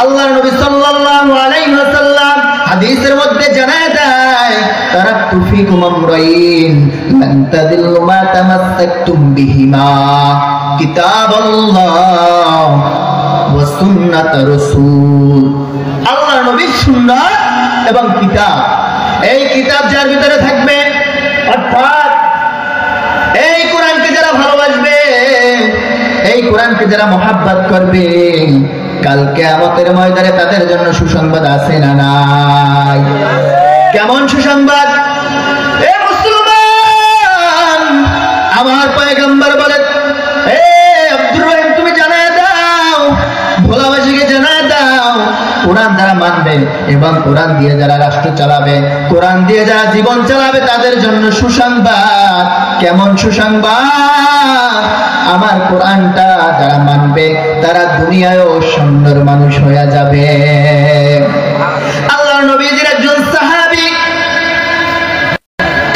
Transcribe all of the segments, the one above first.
আল্লাহর নবী সাল্লাল্লাহু আলাইহি ওয়াসাল্লাম হাদিসের মধ্যে জানায় দেয়, তারাকতু ফিকুম আমরাইন লান তাদিল্লু মা তামাসসাকতুম বিহিমা, কিতাবাল্লাহ ওয়া সুন্নাত রাসূল। আল্লাহর নবীর সুন্নাত এবং কিতাব, এই কিতাব যার ভিতরে থাকবে, অর্থাৎ এই কোরআনকে যারা ভালোবাসবে, এই কোরআনকে যারা মহব্বত করবে, কাল কিয়ামতের ময়দানে তাদের জন্য সুসংবাদ আছে না নাই? কেমন সুসংবাদ? এ মুসলমান, আমার পয়গম্বর বলেন, এ আব্দুর রহিম তুমি জানায় দাও, ভোলাবাসীকে জানায় দাও, কোরআন যারা মানবে এবং কোরআন দিয়ে যারা রাষ্ট্র চালাবে, কোরআন দিয়ে যারা জীবন চালাবে, তাদের জন্য সুসংবাদ। কেমন সুসংবাদ? আমার কোরআনটা যারা মানবে তারা দুনিয়ায়ও সুন্দর মানুষ হয়ে যাবে। আল্লাহর নবীর একজন সাহাবী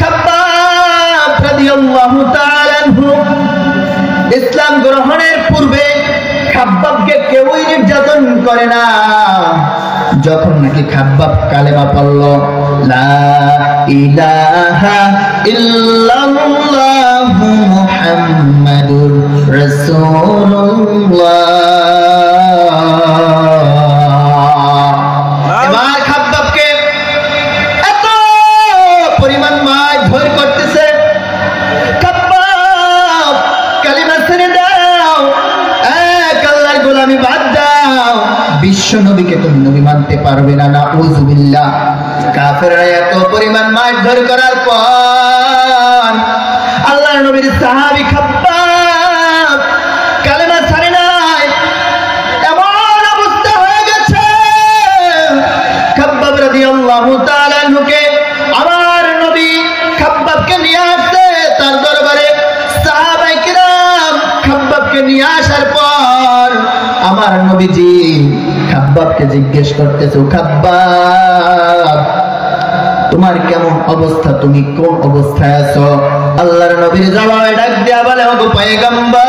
খাব্বাব রাদিয়াল্লাহু তাআলা আনহু, ইসলাম গ্রহণের পূর্বে খাব্বাবকে কেউই নির্যাতন করে না। যখন নাকি খাব্বাব কালেমা পড়ল, লা ইলাহা ইল্লাল্লাহু মুহাম্মাদুর রাসূলুল্লাহ, এবার খাব্বাবকে এত পরিমাণ মারধর করতেছে, খাব্বাব কালিমা ছেড়ে দাও, এক আল্লাহর গোলামি বাদ দাও, বিশ্ব নবীকে তুমি নবী মানতে পারবে না। নাউযুবিল্লাহ। কাফেররা এত পরিমাণ মারধর করার পর আল্লাহর নবীর সাহাবী খাব্বাব কালেমা ছাড়ে নাই, এমন অবস্থা হয়ে গেছে। খাব্বাব রাদিয়াল্লাহু তাআলা আনহুকে আমার নবী খাব্বাবকে নিয়ে আসছে তার দরবারে। সাহাবায়ে কিরাম খাব্বাবকে নিয়ে আসার পর আমার নবীজি খাব্বাবকে জিজ্ঞেস করতেছে, খাব্বাব তোমার কেমন অবস্থা, তুমি কোন অবস্থায় আছো? আল্লাহর নবীর জবাবে ডাক দিয়া বলে, ওগো পয়গম্বর,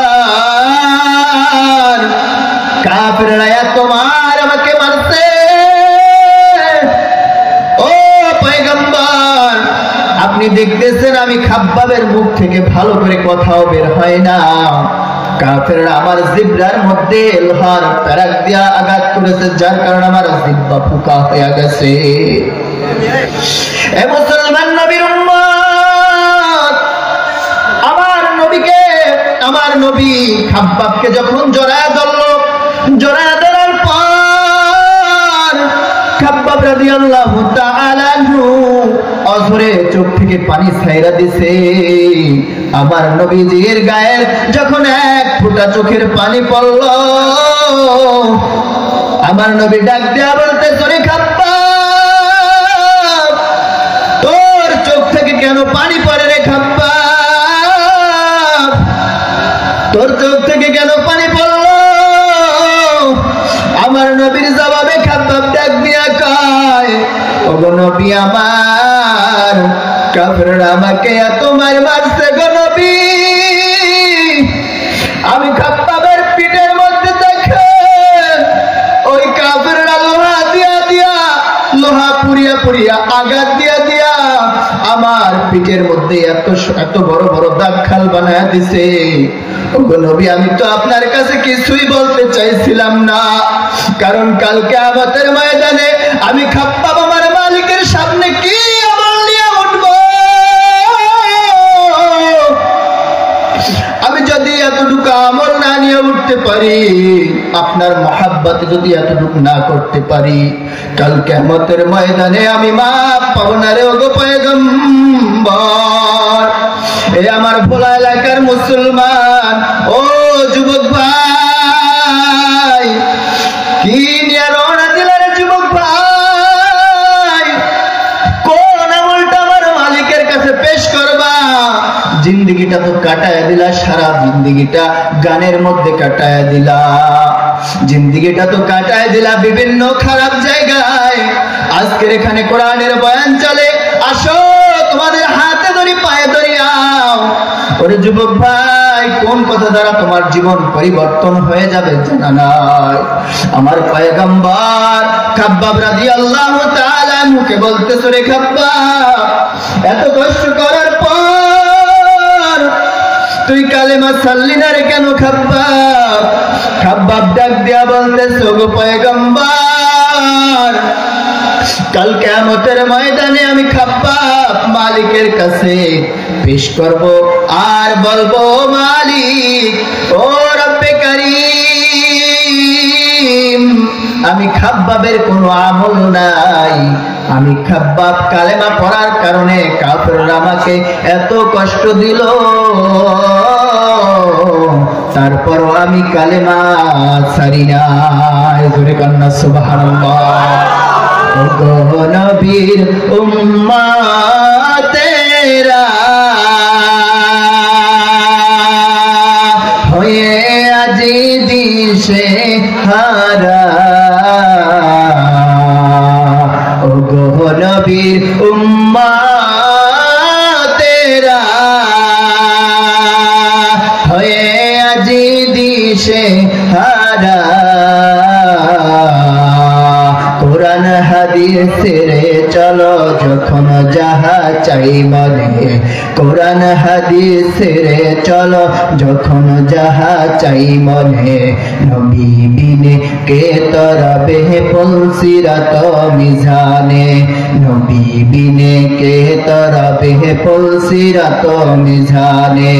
কাফেররা তোমার আমাকে মারছে। ও পয়গম্বর, আপনি দেখতেছেন আমি খাব্বাবের মুখ থেকে ভালো করে কথাও বের হয় না। কাফেররা আমার জিহ্বার মধ্যে লোহার প্যারাক দিয়া আঘাত করেছে, যার কারণে আমার জিহ্বা পোকা হয়ে গেছে। এ মুসলমান নবীর উম্মত, আমার নবী খাব্বাবকে যখন জড়ায় ধরল, জড়ায় ধরার পর খাব্বাব রাদিয়াল্লাহু তাআলা আনহু অঝরে চোখ থেকে পানি ছাইরা দিছে। আমার নবীজির গায়ের যখন এক ফোঁটা চোখের পানি পড়ল, আমার নবী ডাক দেয়া বলতেছে, রে খাব্বাব, তোর চোখ থেকে কেন পানি পড়ে রে খাব্বাব? তোর চোখ থেকে কেন পানি পড়ল? আমার নবীর জবাবে খাব্বাব ডাক দিয়া কয়, ওগো নবী আমার, কাফেররা আমাকে এত মারছে গো নবী, আমি খাব্বাবের পিঠের মধ্যে দেখে ওই কাফেররা লোহা দিয়া দিয়া, লোহা পুড়িয়া পুড়িয়া আঘাত দিয়া দিয়া আমার পিঠের মধ্যে এত বড় বড় দাগ খাল বানায়া দিছে। ওগো নবী, আমি তো আপনার কাছে কিছুই বলতে চাইছিলাম না, কারণ কাল কিয়ামতের ময়দানে আমি খাব্বাব আমার মালিকের সামনে কি আমল নিয়ে উঠব? আমি যদি এতটুকু আমল না নিয়ে উঠতে পারি, আপনার মহাব্বতে যদি এতটুকু না করতে পারি, কাল কিয়ামতের ময়দানে আমি মাপ পাবো না রে ওগো পয়গম্বর। এ আমার ভোলা এলাকার মুসলমান, ও যুবক ভাই, কি নিয়ে রওনা দিলেন যুবক ভাই? কোন আমলটা আমার মালিকের কাছে পেশ করবা? জিন্দেগিটা তো কাটায় দিলা, সারা জিন্দেগিটা গানের মধ্যে কাটায় দিলা, জিন্দেগিটা তো কাটায় দিলা বিভিন্ন খারাপ জায়গায়। আজকের এখানে কোরআনের বয়ান চলে, আসো তোমাদের হাতে ধরি পায়ে ধরি আও, ওরে যুবক ভাই, কোন কথা দ্বারা তোমার জীবন পরিবর্তন হয়ে যাবে জানা নাই। আমার পয়গম্বর খাব্বাব রাদিয়াল্লাহু তাআলা মুখে বলতেছে, রে খাব্বাব, এত কষ্ট করার পর তুই কালেমা ছাড়লি না রে কেন খাব্বাব? খাব্বাব ডাক দিয়া বলতেছে, ওগো পয়গম্বর, কাল কিয়ামতের ময়দানে আমি খাব্বাব মালিকের কাছে পেশ করব আর বলবো, মালিক ও রব্বে কারীম, আমি খাব্বাবের কোনো আমল নাই, আমি খাব্বাব কালেমা পড়ার কারণে কাফেররা আমাকে এত কষ্ট দিল, তারপরও আমি কালেমা ছাড়ি নাই। জোরে কান্না সুবহানাল্লাহ। ওগো নবীর উম্মতেরা হয়ে আজি দিশে হারা, ওগো নবীর উম্মতেরা হয়ে আজি দিশে হারা, কোরআন হাদিস ছেড়ে চলো যখন যাহা চাই মনে, কোরআন হাদিস ছেড়ে চলো যখন যাহা চাই মনে, নবী বিনে কে তরাবে পুলসিরাত মিজানে, নবী বিনে কে তরাবে পুলসিরাত মিজানে।